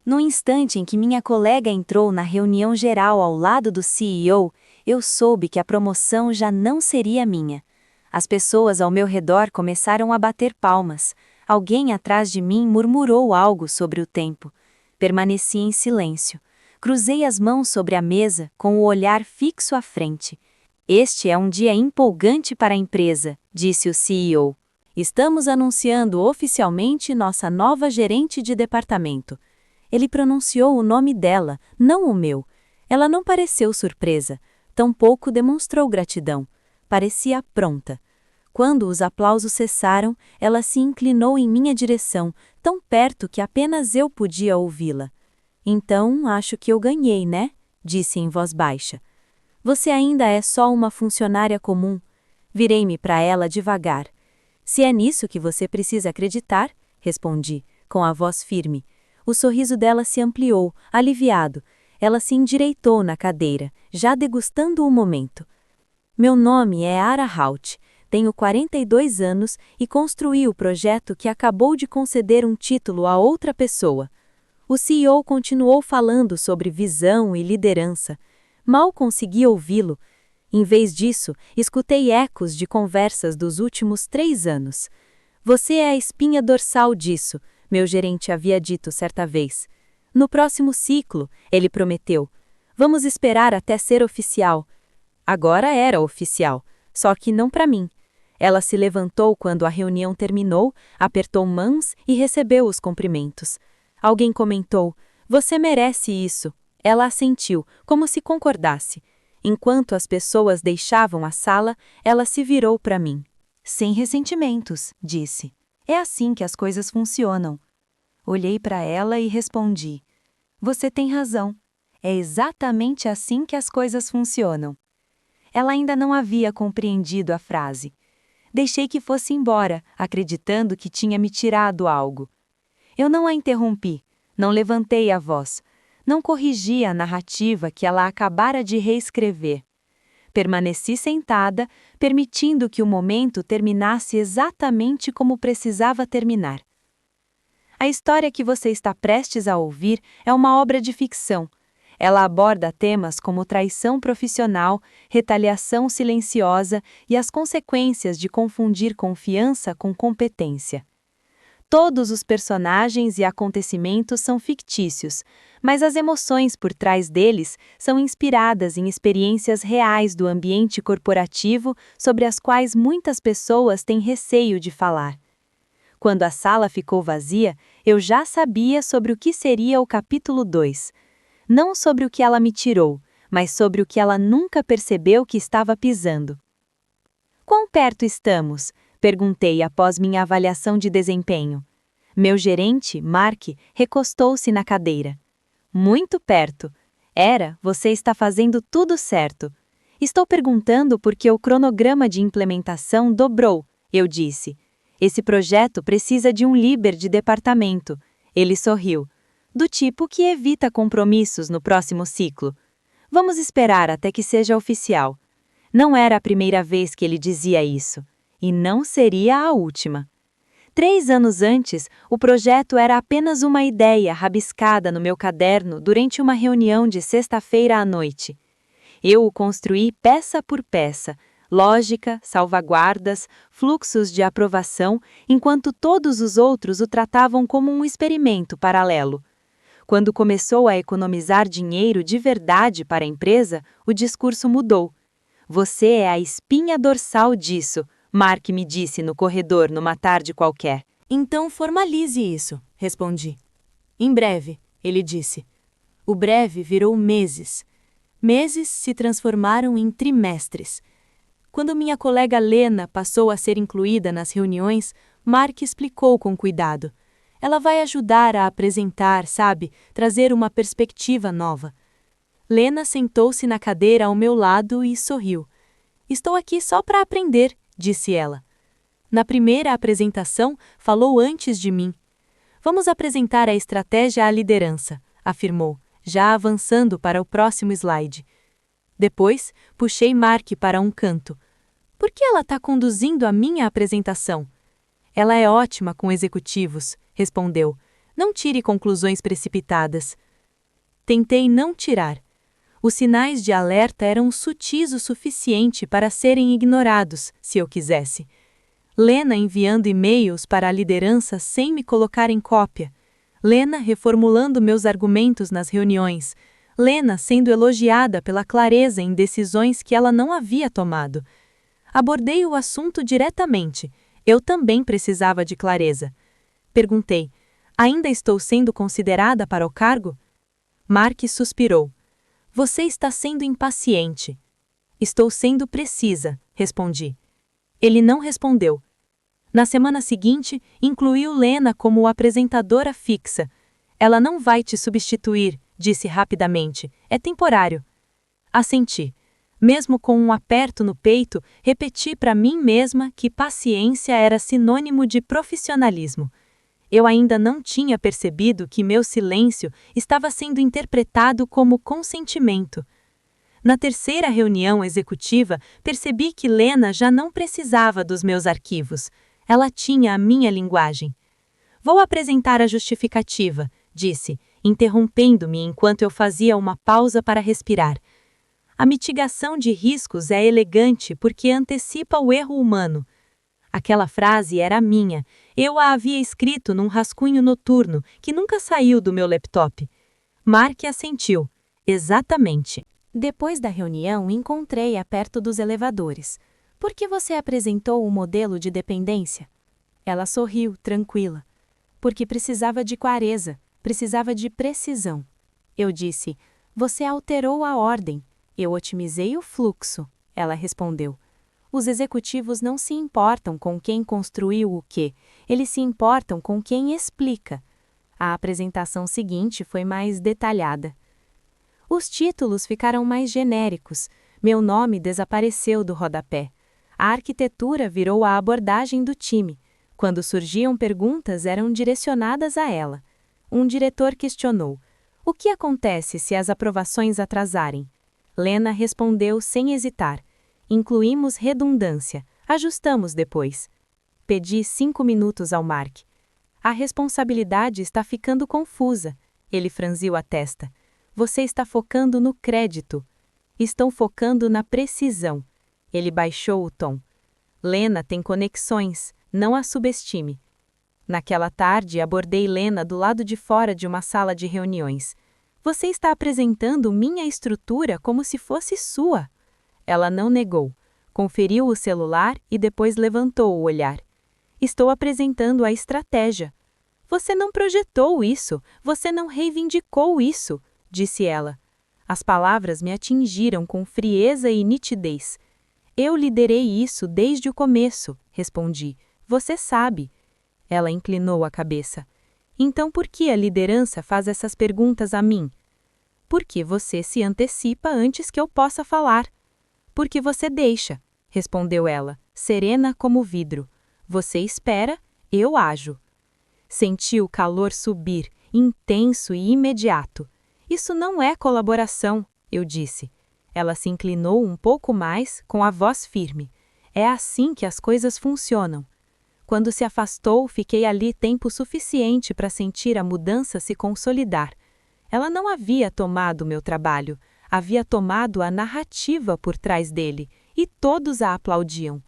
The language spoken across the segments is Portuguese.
No instante em que minha colega entrou na reunião geral ao lado do CEO, eu soube que a promoção já não seria minha. As pessoas ao meu redor começaram a bater palmas. Alguém atrás de mim murmurou algo sobre o tempo. Permaneci em silêncio. Cruzei as mãos sobre a mesa, com o olhar fixo à frente. Este é um dia empolgante para a empresa, disse o CEO. Estamos anunciando oficialmente nossa nova gerente de departamento. Ele pronunciou o nome dela, não o meu. Ela não pareceu surpresa, tampouco demonstrou gratidão. Parecia pronta. Quando os aplausos cessaram, ela se inclinou em minha direção, tão perto que apenas eu podia ouvi-la. Então, acho que eu ganhei, né? Disse em voz baixa. Você ainda é só uma funcionária comum. Virei-me para ela devagar. Se é nisso que você precisa acreditar, respondi, com a voz firme. O sorriso dela se ampliou, aliviado. Ela se endireitou na cadeira, já degustando o momento. Meu nome é Ara Haut, tenho 42 anos e construí o projeto que acabou de conceder um título a outra pessoa. O CEO continuou falando sobre visão e liderança. Mal consegui ouvi-lo. Em vez disso, escutei ecos de conversas dos últimos 3 anos. Você é a espinha dorsal disso, meu gerente havia dito certa vez. No próximo ciclo, ele prometeu. Vamos esperar até ser oficial. Agora era oficial, só que não para mim. Ela se levantou quando a reunião terminou, apertou mãos e recebeu os cumprimentos. Alguém comentou, você merece isso. Ela assentiu, como se concordasse. Enquanto as pessoas deixavam a sala, ela se virou para mim. Sem ressentimentos, disse. É assim que as coisas funcionam. Olhei para ela e respondi. Você tem razão. É exatamente assim que as coisas funcionam. Ela ainda não havia compreendido a frase. Deixei que fosse embora, acreditando que tinha me tirado algo. Eu não a interrompi, não levantei a voz, não corrigi a narrativa que ela acabara de reescrever. Permaneci sentada, permitindo que o momento terminasse exatamente como precisava terminar. A história que você está prestes a ouvir é uma obra de ficção. Ela aborda temas como traição profissional, retaliação silenciosa e as consequências de confundir confiança com competência. Todos os personagens e acontecimentos são fictícios, mas as emoções por trás deles são inspiradas em experiências reais do ambiente corporativo sobre as quais muitas pessoas têm receio de falar. Quando a sala ficou vazia, eu já sabia sobre o que seria o capítulo 2. Não sobre o que ela me tirou, mas sobre o que ela nunca percebeu que estava pisando. Quão perto estamos? Perguntei após minha avaliação de desempenho. Meu gerente, Mark, recostou-se na cadeira. Muito perto. Você está fazendo tudo certo. Estou perguntando porque o cronograma de implementação dobrou, eu disse. Esse projeto precisa de um líder de departamento. Ele sorriu. Do tipo que evita compromissos no próximo ciclo. Vamos esperar até que seja oficial. Não era a primeira vez que ele dizia isso. E não seria a última. 3 anos antes, o projeto era apenas uma ideia rabiscada no meu caderno durante uma reunião de sexta-feira à noite. Eu o construí peça por peça, lógica, salvaguardas, fluxos de aprovação, enquanto todos os outros o tratavam como um experimento paralelo. Quando começou a economizar dinheiro de verdade para a empresa, o discurso mudou. Você é a espinha dorsal disso, Mark me disse no corredor numa tarde qualquer. Então formalize isso, respondi. Em breve, ele disse. O breve virou meses. Meses se transformaram em trimestres. Quando minha colega Lena passou a ser incluída nas reuniões, Mark explicou com cuidado. Ela vai ajudar a apresentar, sabe, trazer uma perspectiva nova. Lena sentou-se na cadeira ao meu lado e sorriu. Estou aqui só para aprender, disse ela. Na primeira apresentação, falou antes de mim. Vamos apresentar a estratégia à liderança, afirmou, já avançando para o próximo slide. Depois, puxei Mark para um canto. Por que ela está conduzindo a minha apresentação? Ela é ótima com executivos, respondeu. Não tire conclusões precipitadas. Tentei não tirar. Os sinais de alerta eram sutis o suficiente para serem ignorados, se eu quisesse. Lena enviando e-mails para a liderança sem me colocar em cópia. Lena reformulando meus argumentos nas reuniões. Lena sendo elogiada pela clareza em decisões que ela não havia tomado. Abordei o assunto diretamente. Eu também precisava de clareza. Perguntei: ainda estou sendo considerada para o cargo? Mark suspirou. Você está sendo impaciente. Estou sendo precisa, respondi. Ele não respondeu. Na semana seguinte, incluiu Lena como apresentadora fixa. Ela não vai te substituir, disse rapidamente. É temporário. Assenti. Mesmo com um aperto no peito, repeti para mim mesma que paciência era sinônimo de profissionalismo. Eu ainda não tinha percebido que meu silêncio estava sendo interpretado como consentimento. Na terceira reunião executiva, percebi que Lena já não precisava dos meus arquivos. Ela tinha a minha linguagem. Vou apresentar a justificativa, disse, interrompendo-me enquanto eu fazia uma pausa para respirar. A mitigação de riscos é elegante porque antecipa o erro humano. Aquela frase era minha. Eu a havia escrito num rascunho noturno que nunca saiu do meu laptop. Mark assentiu. Exatamente. Depois da reunião, encontrei-a perto dos elevadores. Por que você apresentou o modelo de dependência? Ela sorriu, tranquila. Porque precisava de clareza, precisava de precisão. Eu disse, você alterou a ordem. Eu otimizei o fluxo. Ela respondeu. Os executivos não se importam com quem construiu o quê, eles se importam com quem explica. A apresentação seguinte foi mais detalhada. Os títulos ficaram mais genéricos. Meu nome desapareceu do rodapé. A arquitetura virou a abordagem do time. Quando surgiam perguntas, eram direcionadas a ela. Um diretor questionou: o que acontece se as aprovações atrasarem? Lena respondeu sem hesitar. Incluímos redundância. Ajustamos depois. Pedi 5 minutos ao Mark. A responsabilidade está ficando confusa. Ele franziu a testa. Você está focando no crédito. Estão focando na precisão. Ele baixou o tom. Lena tem conexões, não a subestime. Naquela tarde, abordei Lena do lado de fora de uma sala de reuniões. Você está apresentando minha estrutura como se fosse sua. Ela não negou. Conferiu o celular e depois levantou o olhar. Estou apresentando a estratégia. Você não projetou isso, você não reivindicou isso, disse ela. As palavras me atingiram com frieza e nitidez. Eu liderei isso desde o começo, respondi. Você sabe. Ela inclinou a cabeça. Então por que a liderança faz essas perguntas a mim? Porque você se antecipa antes que eu possa falar. Porque você deixa, respondeu ela, serena como vidro. Você espera, eu ajo. Senti o calor subir, intenso e imediato. Isso não é colaboração, eu disse. Ela se inclinou um pouco mais, com a voz firme. É assim que as coisas funcionam. Quando se afastou, fiquei ali tempo suficiente para sentir a mudança se consolidar. Ela não havia tomado meu trabalho, havia tomado a narrativa por trás dele, e todos a aplaudiam.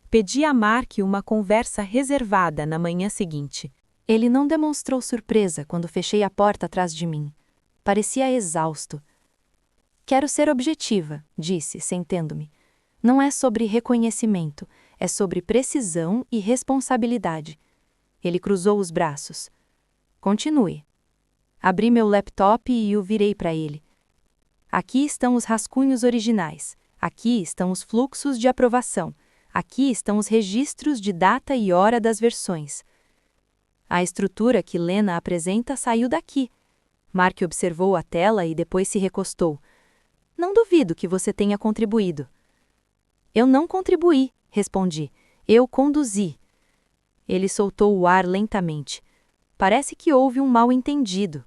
Pedi a Mark uma conversa reservada na manhã seguinte. Ele não demonstrou surpresa quando fechei a porta atrás de mim. Parecia exausto. Quero ser objetiva, disse, sentando-me. Não é sobre reconhecimento, é sobre precisão e responsabilidade. Ele cruzou os braços. Continue. Abri meu laptop e o virei para ele. Aqui estão os rascunhos originais. Aqui estão os fluxos de aprovação. Aqui estão os registros de data e hora das versões. A estrutura que Lena apresenta saiu daqui. Mark observou a tela e depois se recostou. Não duvido que você tenha contribuído. Eu não contribuí, respondi. Eu conduzi. Ele soltou o ar lentamente. Parece que houve um mal-entendido.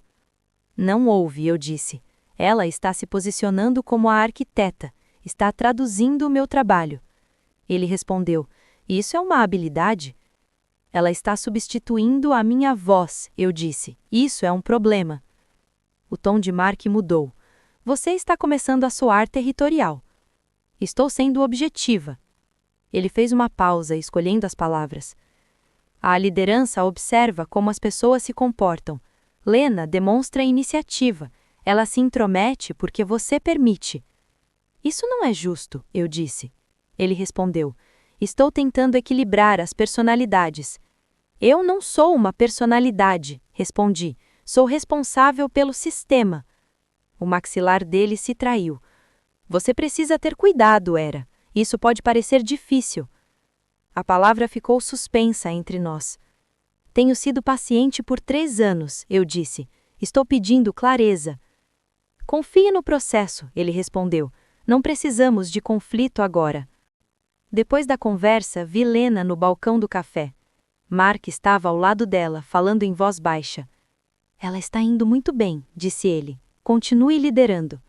Não houve, eu disse. Ela está se posicionando como a arquiteta, está traduzindo o meu trabalho. Ele respondeu, isso é uma habilidade? Ela está substituindo a minha voz, eu disse. Isso é um problema. O tom de Mark mudou. Você está começando a soar territorial. Estou sendo objetiva. Ele fez uma pausa, escolhendo as palavras. A liderança observa como as pessoas se comportam. Lena demonstra iniciativa. Ela se intromete porque você permite. Isso não é justo, eu disse. Ele respondeu. Estou tentando equilibrar as personalidades. Eu não sou uma personalidade, respondi. Sou responsável pelo sistema. O maxilar dele se traiu. Você precisa ter cuidado, Era. Isso pode parecer difícil. A palavra ficou suspensa entre nós. Tenho sido paciente por 3 anos, eu disse. Estou pedindo clareza. Confie no processo, ele respondeu. Não precisamos de conflito agora. Depois da conversa, vi Lena no balcão do café. Mark estava ao lado dela, falando em voz baixa. Ela está indo muito bem, disse ele. Continue liderando.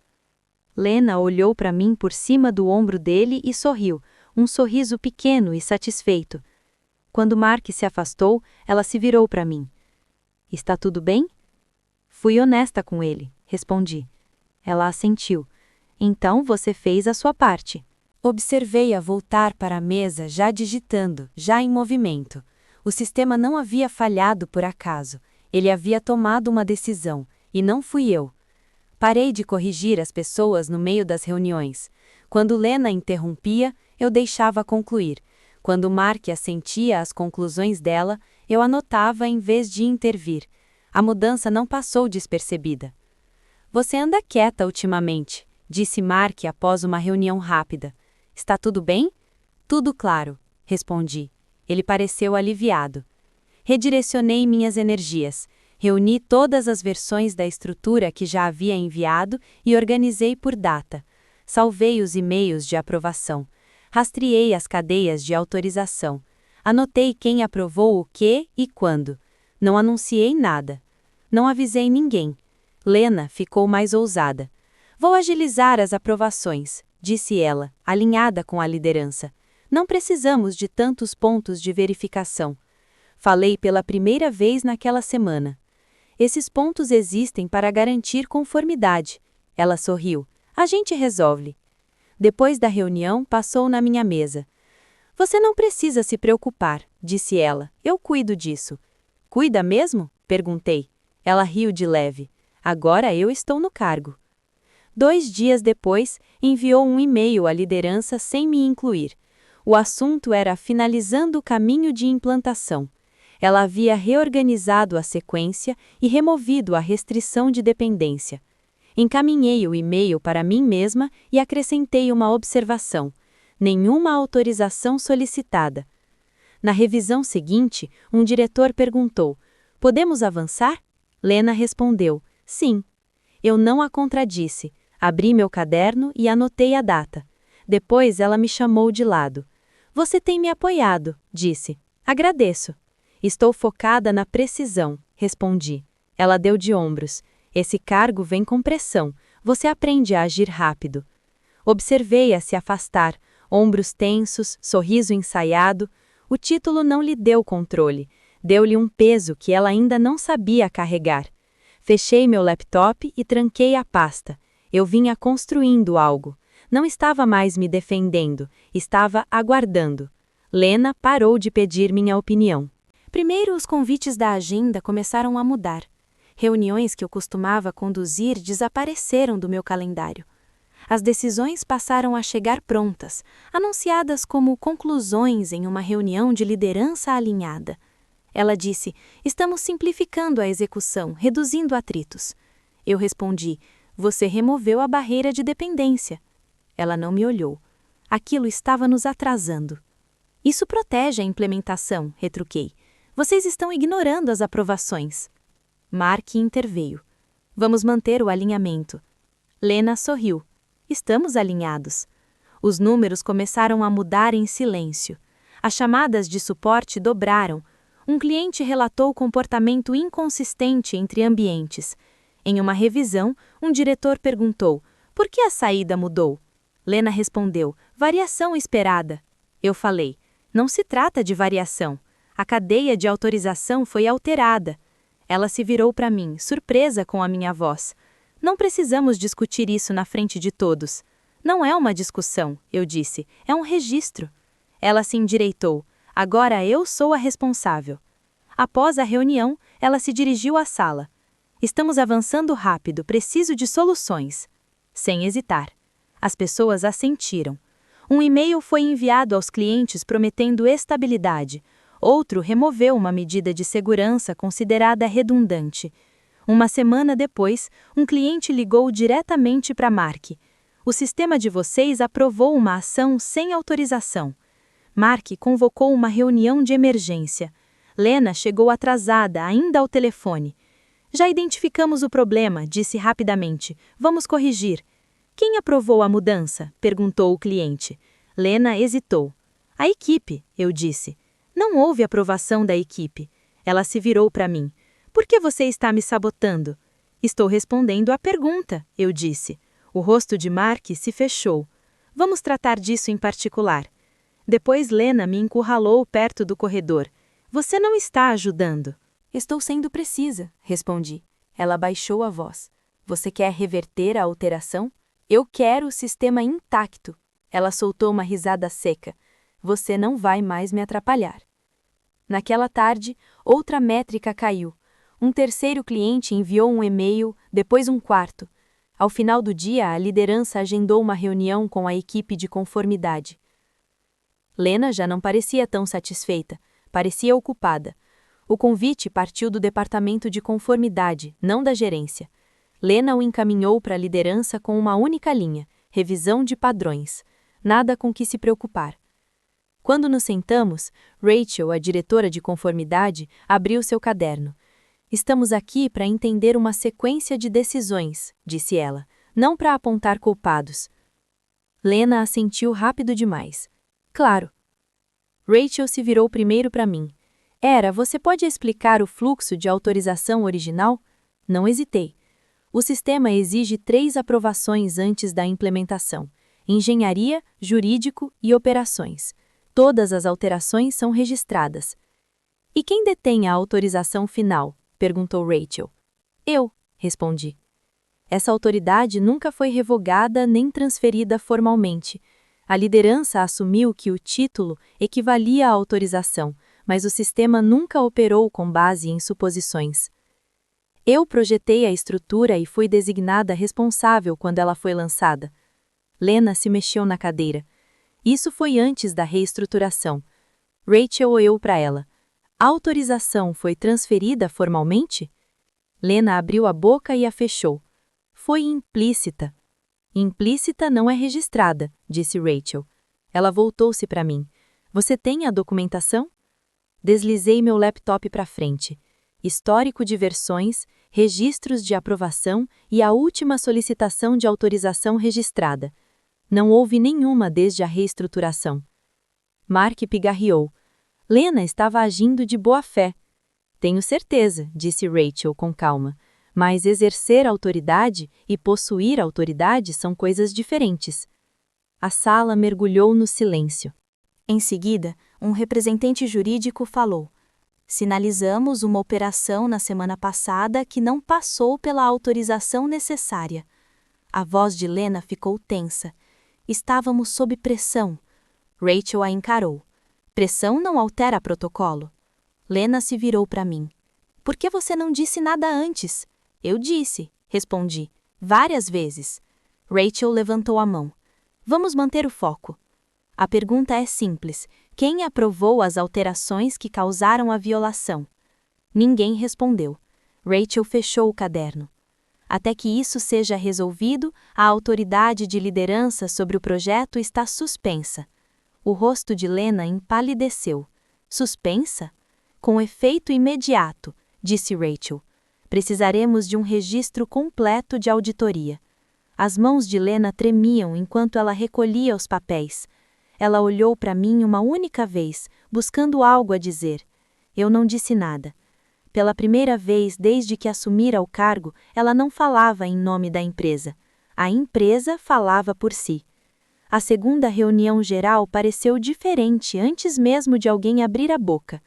Lena olhou para mim por cima do ombro dele e sorriu, um sorriso pequeno e satisfeito. Quando Mark se afastou, ela se virou para mim. Está tudo bem? Fui honesta com ele, respondi. Ela assentiu. Então você fez a sua parte. Observei-a voltar para a mesa já digitando, já em movimento. O sistema não havia falhado por acaso. Ele havia tomado uma decisão, e não fui eu. Parei de corrigir as pessoas no meio das reuniões. Quando Lena interrompia, eu deixava concluir. Quando Mark assentia às conclusões dela, eu anotava em vez de intervir. A mudança não passou despercebida. Você anda quieta ultimamente, disse Mark após uma reunião rápida. Está tudo bem? Tudo claro, respondi. Ele pareceu aliviado. Redirecionei minhas energias. Reuni todas as versões da estrutura que já havia enviado e organizei por data. Salvei os e-mails de aprovação. Rastreei as cadeias de autorização. Anotei quem aprovou o que e quando. Não anunciei nada. Não avisei ninguém. Lena ficou mais ousada. Vou agilizar as aprovações, disse ela, alinhada com a liderança. Não precisamos de tantos pontos de verificação. Falei pela primeira vez naquela semana. Esses pontos existem para garantir conformidade. Ela sorriu. A gente resolve. Depois da reunião, passou na minha mesa. Você não precisa se preocupar, disse ela. Eu cuido disso. Cuida mesmo? Perguntei. Ela riu de leve. Agora eu estou no cargo. 2 dias depois, enviou um e-mail à liderança sem me incluir. O assunto era finalizando o caminho de implantação. Ela havia reorganizado a sequência e removido a restrição de dependência. Encaminhei o e-mail para mim mesma e acrescentei uma observação. Nenhuma autorização solicitada. Na revisão seguinte, um diretor perguntou: podemos avançar? Lena respondeu: sim. Eu não a contradisse. Abri meu caderno e anotei a data. Depois ela me chamou de lado. Você tem me apoiado, disse. Agradeço. Estou focada na precisão, respondi. Ela deu de ombros. Esse cargo vem com pressão. Você aprende a agir rápido. Observei-a se afastar, ombros tensos, sorriso ensaiado. O título não lhe deu controle. Deu-lhe um peso que ela ainda não sabia carregar. Fechei meu laptop e tranquei a pasta. Eu vinha construindo algo. Não estava mais me defendendo, estava aguardando. Lena parou de pedir minha opinião. Primeiro, os convites da agenda começaram a mudar. Reuniões que eu costumava conduzir desapareceram do meu calendário. As decisões passaram a chegar prontas, anunciadas como conclusões em uma reunião de liderança alinhada. Ela disse: estamos simplificando a execução, reduzindo atritos. Eu respondi: você removeu a barreira de dependência. Ela não me olhou. Aquilo estava nos atrasando. Isso protege a implementação, retruquei. Vocês estão ignorando as aprovações. Mark interveio. Vamos manter o alinhamento. Lena sorriu. Estamos alinhados. Os números começaram a mudar em silêncio. As chamadas de suporte dobraram. Um cliente relatou comportamento inconsistente entre ambientes. Em uma revisão, um diretor perguntou: por que a saída mudou? Lena respondeu: variação esperada. Eu falei: não se trata de variação. A cadeia de autorização foi alterada. Ela se virou para mim, surpresa com a minha voz. Não precisamos discutir isso na frente de todos. Não é uma discussão, eu disse, é um registro. Ela se endireitou. Agora eu sou a responsável. Após a reunião, ela se dirigiu à sala. Estamos avançando rápido, preciso de soluções. Sem hesitar. As pessoas assentiram. Um e-mail foi enviado aos clientes prometendo estabilidade. Outro removeu uma medida de segurança considerada redundante. Uma semana depois, um cliente ligou diretamente para Mark. O sistema de vocês aprovou uma ação sem autorização. Mark convocou uma reunião de emergência. Lena chegou atrasada, ainda ao telefone. Já identificamos o problema, disse rapidamente. Vamos corrigir. Quem aprovou a mudança? Perguntou o cliente. Lena hesitou. A equipe, eu disse. Não houve aprovação da equipe. Ela se virou para mim. Por que você está me sabotando? Estou respondendo à pergunta, eu disse. O rosto de Mark se fechou. Vamos tratar disso em particular. Depois Lena me encurralou perto do corredor. Você não está ajudando. Estou sendo precisa, respondi. Ela baixou a voz. Você quer reverter a alteração? Eu quero o sistema intacto. Ela soltou uma risada seca. Você não vai mais me atrapalhar. Naquela tarde, outra métrica caiu. Um terceiro cliente enviou um e-mail, depois um quarto. Ao final do dia, a liderança agendou uma reunião com a equipe de conformidade. Lena já não parecia tão satisfeita, parecia ocupada. O convite partiu do departamento de conformidade, não da gerência. Lena o encaminhou para a liderança com uma única linha: revisão de padrões. Nada com que se preocupar. Quando nos sentamos, Rachel, a diretora de conformidade, abriu seu caderno. Estamos aqui para entender uma sequência de decisões, disse ela, não para apontar culpados. Lena assentiu rápido demais. Claro. Rachel se virou primeiro para mim. Você pode explicar o fluxo de autorização original? Não hesitei. O sistema exige 3 aprovações antes da implementação: engenharia, jurídico e operações. Todas as alterações são registradas. E quem detém a autorização final? Perguntou Rachel. Eu, respondi. Essa autoridade nunca foi revogada nem transferida formalmente. A liderança assumiu que o título equivalia à autorização, mas o sistema nunca operou com base em suposições. Eu projetei a estrutura e fui designada responsável quando ela foi lançada. Lena se mexeu na cadeira. Isso foi antes da reestruturação. Rachel olhou para ela. A autorização foi transferida formalmente? Lena abriu a boca e a fechou. Foi implícita. Implícita não é registrada, disse Rachel. Ela voltou-se para mim. Você tem a documentação? Deslizei meu laptop para frente. Histórico de versões, registros de aprovação e a última solicitação de autorização registrada. Não houve nenhuma desde a reestruturação. Mark pigarreou. Lena estava agindo de boa fé. Tenho certeza, disse Rachel com calma, mas exercer autoridade e possuir autoridade são coisas diferentes. A sala mergulhou no silêncio. Em seguida, um representante jurídico falou. Sinalizamos uma operação na semana passada que não passou pela autorização necessária. A voz de Lena ficou tensa. Estávamos sob pressão. Rachel a encarou. Pressão não altera protocolo. Lena se virou para mim. Por que você não disse nada antes? Eu disse, respondi, várias vezes. Rachel levantou a mão. Vamos manter o foco. A pergunta é simples. Quem aprovou as alterações que causaram a violação? Ninguém respondeu. Rachel fechou o caderno. Até que isso seja resolvido, a autoridade de liderança sobre o projeto está suspensa. O rosto de Lena empalideceu. Suspensa? Com efeito imediato, disse Rachel. Precisaremos de um registro completo de auditoria. As mãos de Lena tremiam enquanto ela recolhia os papéis. Ela olhou para mim uma única vez, buscando algo a dizer. Eu não disse nada. Pela primeira vez desde que assumira o cargo, ela não falava em nome da empresa. A empresa falava por si. A segunda reunião geral pareceu diferente antes mesmo de alguém abrir a boca.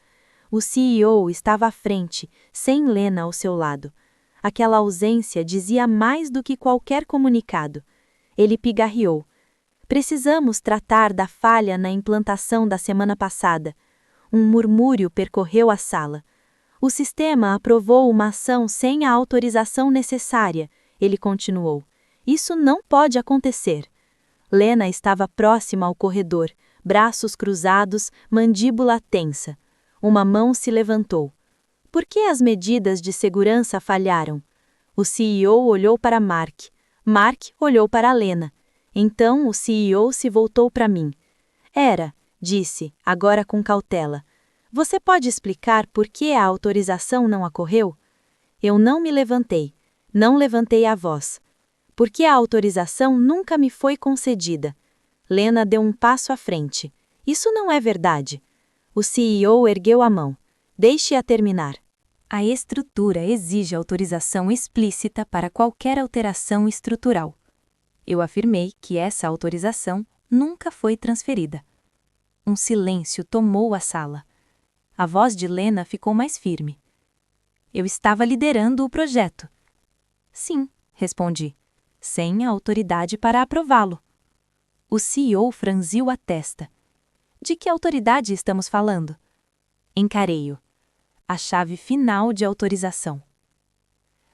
O CEO estava à frente, sem Lena ao seu lado. Aquela ausência dizia mais do que qualquer comunicado. Ele pigarreou. Precisamos tratar da falha na implantação da semana passada. Um murmúrio percorreu a sala. O sistema aprovou uma ação sem a autorização necessária, ele continuou. Isso não pode acontecer. Lena estava próxima ao corredor, braços cruzados, mandíbula tensa. Uma mão se levantou. Por que as medidas de segurança falharam? O CEO olhou para Mark. Mark olhou para Lena. Então o CEO se voltou para mim. Disse, agora com cautela. Você pode explicar por que a autorização não ocorreu? Eu não me levantei. Não levantei a voz. Porque a autorização nunca me foi concedida. Lena deu um passo à frente. Isso não é verdade. O CEO ergueu a mão. Deixe-a terminar. A estrutura exige autorização explícita para qualquer alteração estrutural. Eu afirmei que essa autorização nunca foi transferida. Um silêncio tomou a sala. A voz de Lena ficou mais firme. Eu estava liderando o projeto. Sim, respondi, sem a autoridade para aprová-lo. O CEO franziu a testa. De que autoridade estamos falando? Encarei-o. A chave final de autorização.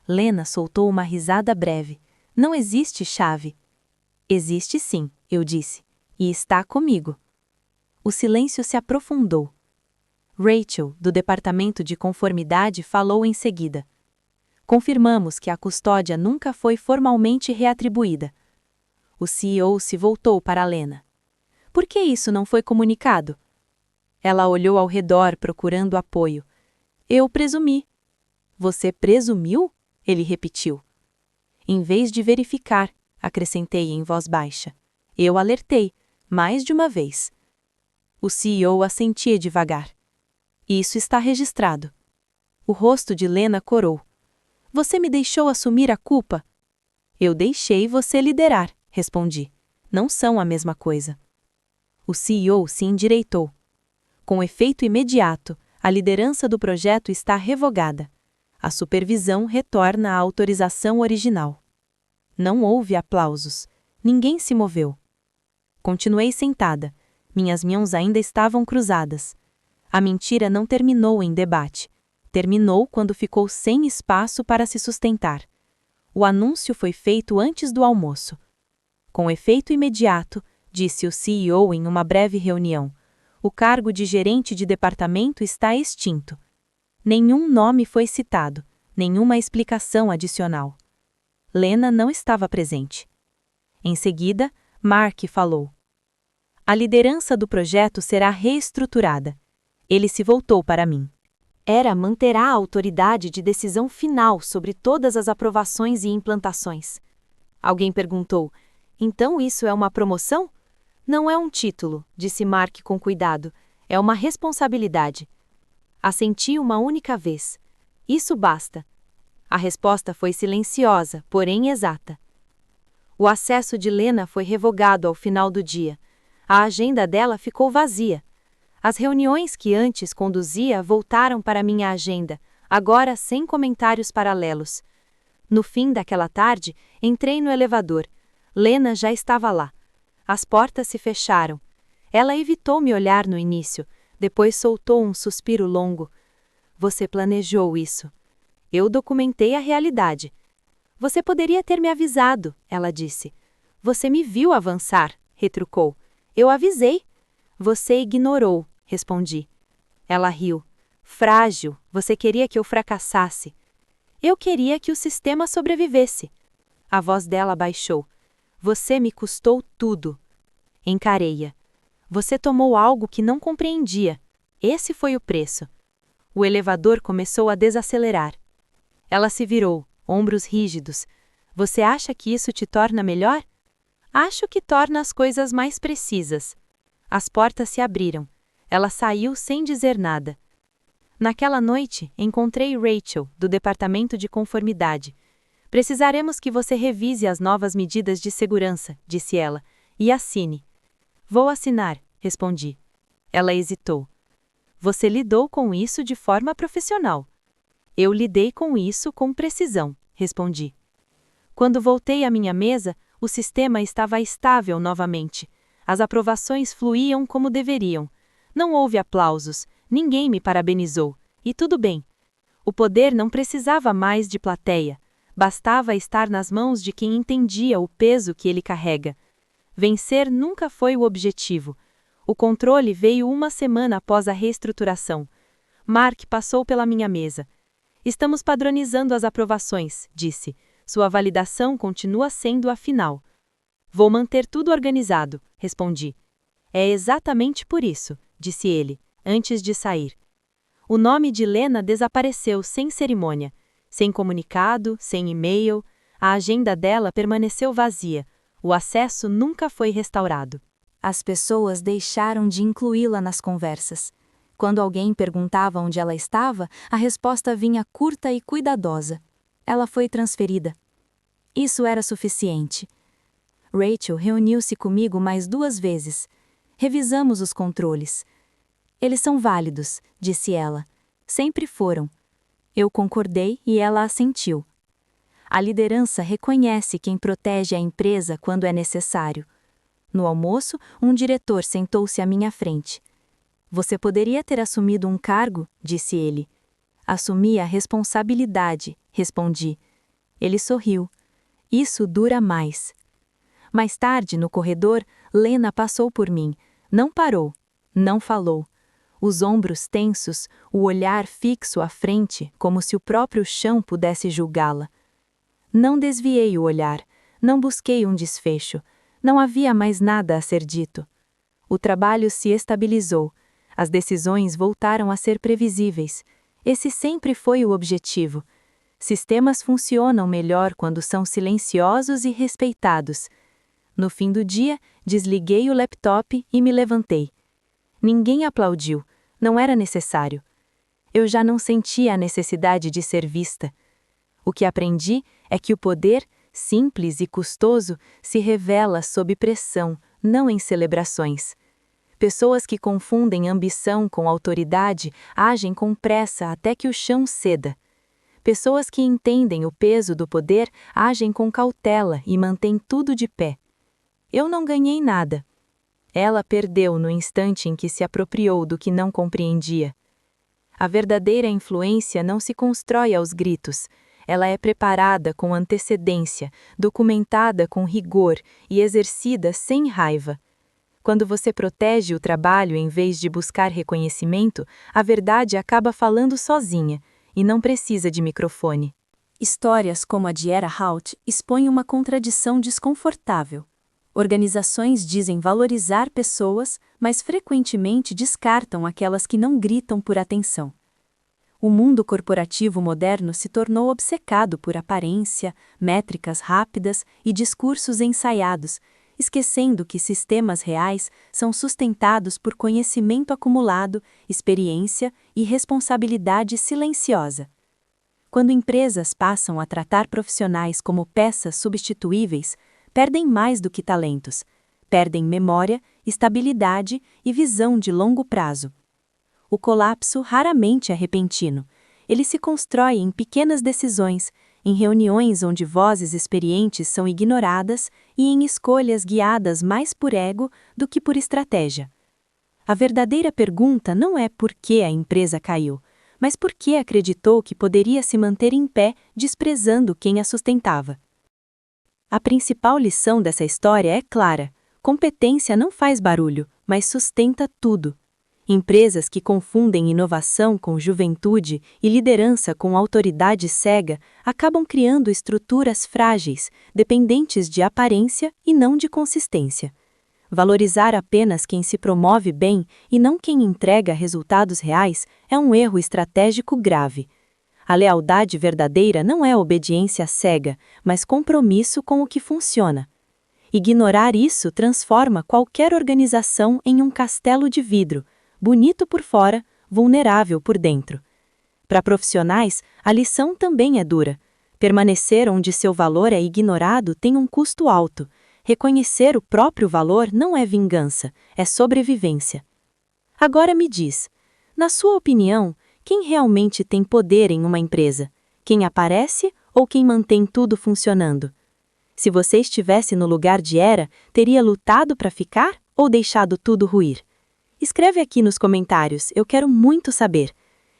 Lena soltou uma risada breve. Não existe chave. Existe sim, eu disse, e está comigo. O silêncio se aprofundou. Rachel, do Departamento de Conformidade, falou em seguida. Confirmamos que a custódia nunca foi formalmente reatribuída. O CEO se voltou para Lena. Por que isso não foi comunicado? Ela olhou ao redor procurando apoio. Eu presumi. Você presumiu? Ele repetiu. Em vez de verificar, acrescentei em voz baixa. Eu alertei, mais de uma vez. O CEO assentia devagar. Isso está registrado. O rosto de Lena corou. Você me deixou assumir a culpa? Eu deixei você liderar, respondi. Não são a mesma coisa. O CEO se endireitou. Com efeito imediato, a liderança do projeto está revogada. A supervisão retorna à autorização original. Não houve aplausos. Ninguém se moveu. Continuei sentada. Minhas mãos ainda estavam cruzadas. A mentira não terminou em debate. Terminou quando ficou sem espaço para se sustentar. O anúncio foi feito antes do almoço. Com efeito imediato, disse o CEO em uma breve reunião, o cargo de gerente de departamento está extinto. Nenhum nome foi citado, nenhuma explicação adicional. Lena não estava presente. Em seguida, Mark falou. A liderança do projeto será reestruturada. Ele se voltou para mim. Manterá a autoridade de decisão final sobre todas as aprovações e implantações. Alguém perguntou, então isso é uma promoção? Não é um título, disse Mark com cuidado, é uma responsabilidade. Assenti uma única vez. Isso basta. A resposta foi silenciosa, porém exata. O acesso de Lena foi revogado ao final do dia. A agenda dela ficou vazia. As reuniões que antes conduzia voltaram para minha agenda, agora sem comentários paralelos. No fim daquela tarde, entrei no elevador. Lena já estava lá. As portas se fecharam. Ela evitou me olhar no início, depois soltou um suspiro longo. Você planejou isso. Eu documentei a realidade. Você poderia ter me avisado, ela disse. Você me viu avançar, retrucou. Eu avisei. Você ignorou, respondi. Ela riu. Frágil, você queria que eu fracassasse. Eu queria que o sistema sobrevivesse. A voz dela baixou. Você me custou tudo. Encarei-a. Você tomou algo que não compreendia. Esse foi o preço. O elevador começou a desacelerar. Ela se virou, ombros rígidos. Você acha que isso te torna melhor? Acho que torna as coisas mais precisas. As portas se abriram. Ela saiu sem dizer nada. Naquela noite, encontrei Rachel, do Departamento de Conformidade. Precisaremos que você revise as novas medidas de segurança, disse ela, e assine. Vou assinar, respondi. Ela hesitou. Você lidou com isso de forma profissional. Eu lidei com isso com precisão, respondi. Quando voltei à minha mesa, o sistema estava estável novamente. As aprovações fluíam como deveriam. Não houve aplausos, ninguém me parabenizou, e tudo bem. O poder não precisava mais de plateia. Bastava estar nas mãos de quem entendia o peso que ele carrega. Vencer nunca foi o objetivo. O controle veio uma semana após a reestruturação. Mark passou pela minha mesa. Estamos padronizando as aprovações, disse. Sua validação continua sendo a final. Vou manter tudo organizado, respondi. É exatamente por isso, disse ele, antes de sair. O nome de Lena desapareceu sem cerimônia, sem comunicado, sem e-mail. A agenda dela permaneceu vazia. O acesso nunca foi restaurado. As pessoas deixaram de incluí-la nas conversas. Quando alguém perguntava onde ela estava, a resposta vinha curta e cuidadosa. Ela foi transferida. Isso era suficiente. Rachel reuniu-se comigo mais 2 vezes. Revisamos os controles. Eles são válidos, disse ela. Sempre foram. Eu concordei e ela assentiu. A liderança reconhece quem protege a empresa quando é necessário. No almoço, um diretor sentou-se à minha frente. Você poderia ter assumido um cargo, disse ele. Assumi a responsabilidade, respondi. Ele sorriu. Isso dura mais. Mais tarde, no corredor, Lena passou por mim. Não parou. Não falou. Os ombros tensos, o olhar fixo à frente, como se o próprio chão pudesse julgá-la. Não desviei o olhar. Não busquei um desfecho. Não havia mais nada a ser dito. O trabalho se estabilizou. As decisões voltaram a ser previsíveis. Esse sempre foi o objetivo. Sistemas funcionam melhor quando são silenciosos e respeitados. No fim do dia, desliguei o laptop e me levantei. Ninguém aplaudiu. Não era necessário. Eu já não sentia a necessidade de ser vista. O que aprendi é que o poder, simples e custoso, se revela sob pressão, não em celebrações. Pessoas que confundem ambição com autoridade agem com pressa até que o chão ceda. Pessoas que entendem o peso do poder agem com cautela e mantêm tudo de pé. Eu não ganhei nada. Ela perdeu no instante em que se apropriou do que não compreendia. A verdadeira influência não se constrói aos gritos. Ela é preparada com antecedência, documentada com rigor e exercida sem raiva. Quando você protege o trabalho em vez de buscar reconhecimento, a verdade acaba falando sozinha, e não precisa de microfone. Histórias como a de Era Hout expõem uma contradição desconfortável. Organizações dizem valorizar pessoas, mas frequentemente descartam aquelas que não gritam por atenção. O mundo corporativo moderno se tornou obcecado por aparência, métricas rápidas e discursos ensaiados, esquecendo que sistemas reais são sustentados por conhecimento acumulado, experiência e responsabilidade silenciosa. Quando empresas passam a tratar profissionais como peças substituíveis, perdem mais do que talentos, perdem memória, estabilidade e visão de longo prazo. O colapso raramente é repentino. Ele se constrói em pequenas decisões, em reuniões onde vozes experientes são ignoradas e em escolhas guiadas mais por ego do que por estratégia. A verdadeira pergunta não é por que a empresa caiu, mas por que acreditou que poderia se manter em pé desprezando quem a sustentava. A principal lição dessa história é clara: competência não faz barulho, mas sustenta tudo. Empresas que confundem inovação com juventude e liderança com autoridade cega acabam criando estruturas frágeis, dependentes de aparência e não de consistência. Valorizar apenas quem se promove bem e não quem entrega resultados reais é um erro estratégico grave. A lealdade verdadeira não é obediência cega, mas compromisso com o que funciona. Ignorar isso transforma qualquer organização em um castelo de vidro, bonito por fora, vulnerável por dentro. Para profissionais, a lição também é dura. Permanecer onde seu valor é ignorado tem um custo alto. Reconhecer o próprio valor não é vingança, é sobrevivência. Agora me diz, Na sua opinião, quem realmente tem poder em uma empresa? Quem aparece ou quem mantém tudo funcionando? Se você estivesse no lugar de Hera, teria lutado para ficar ou deixado tudo ruir? Escreve aqui nos comentários, eu quero muito saber.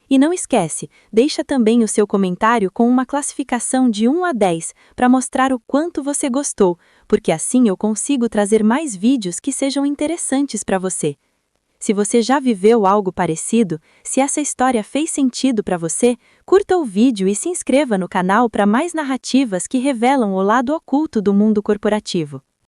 E não esquece, deixa também o seu comentário com uma classificação de 1 a 10 para mostrar o quanto você gostou, porque assim eu consigo trazer mais vídeos que sejam interessantes para você. Se você já viveu algo parecido, se essa história fez sentido para você, curta o vídeo e se inscreva no canal para mais narrativas que revelam o lado oculto do mundo corporativo.